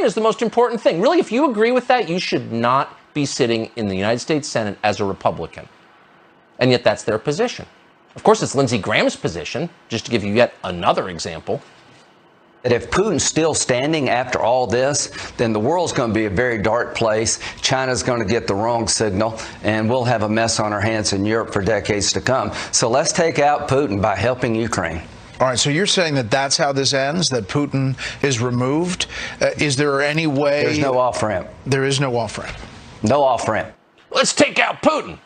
is the most important thing. Really, if you agree with that, you should not be sitting in the United States Senate as a Republican. And yet that's their position. Of course, it's Lindsey Graham's position, just to give you yet another example. That if Putin's still standing after all this, then the world's going to be a very dark place. China's going to get the wrong signal, and we'll have a mess on our hands in Europe for decades to come. So let's take out Putin by helping Ukraine. All right, so you're saying that that's how this ends, that Putin is removed? Is there any way? There's no off-ramp. There is no off-ramp. No off-ramp. Let's take out Putin.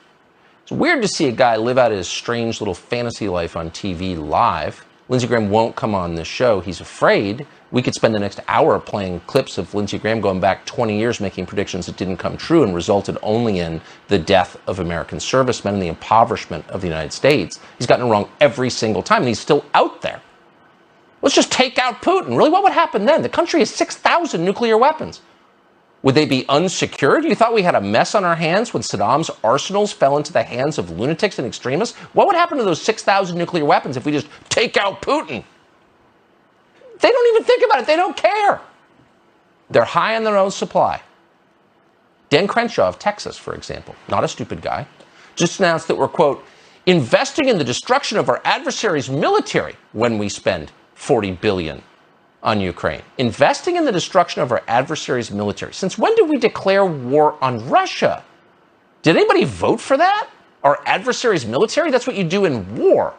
It's weird to see a guy live out his strange little fantasy life on TV live. Lindsey Graham won't come on this show. He's afraid. We could spend the next hour playing clips of Lindsey Graham going back 20 years making predictions that didn't come true and resulted only in the death of American servicemen and the impoverishment of the United States. He's gotten it wrong every single time, and he's still out there. Let's just take out Putin. Really, what would happen then? The country has 6,000 nuclear weapons. Would they be unsecured? You thought we had a mess on our hands when Saddam's arsenals fell into the hands of lunatics and extremists? What would happen to those 6,000 nuclear weapons if we just take out Putin? They don't even think about it. They don't care. They're high on their own supply. Dan Crenshaw of Texas, for example, not a stupid guy, just announced that we're, quote, investing in the destruction of our adversary's military when we spend $40 billion on Ukraine. Investing in the destruction of our adversary's military. Since when did we declare war on Russia? Did anybody vote for that? Our adversary's military? That's what you do in war.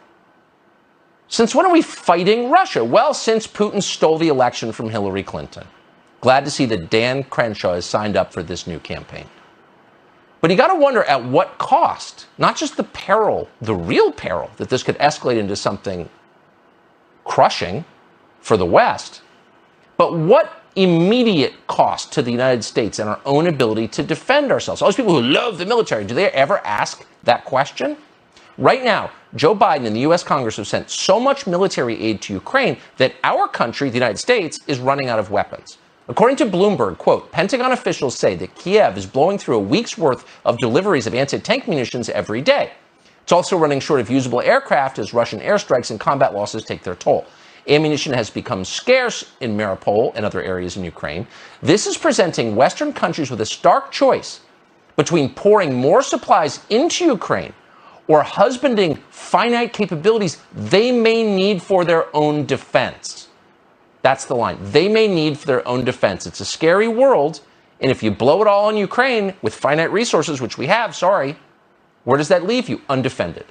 Since when are we fighting Russia? Well, since Putin stole the election from Hillary Clinton. Glad to see that Dan Crenshaw has signed up for this new campaign. But you got to wonder at what cost, not just the peril, the real peril that this could escalate into something crushing for the West, but what immediate cost to the United States and our own ability to defend ourselves? All those people who love the military, do they ever ask that question? Right now, Joe Biden and the U.S. Congress have sent so much military aid to Ukraine that our country, the United States, is running out of weapons. According to Bloomberg, quote, Pentagon officials say that Kiev is blowing through a week's worth of deliveries of anti-tank munitions every day. It's also running short of usable aircraft as Russian airstrikes and combat losses take their toll. Ammunition has become scarce in Mariupol and other areas in Ukraine. This is presenting Western countries with a stark choice between pouring more supplies into Ukraine or husbanding finite capabilities they may need for their own defense. That's the line. They may need for their own defense. It's a scary world, and if you blow it all on Ukraine with finite resources, which we have, sorry, where does that leave you? Undefended.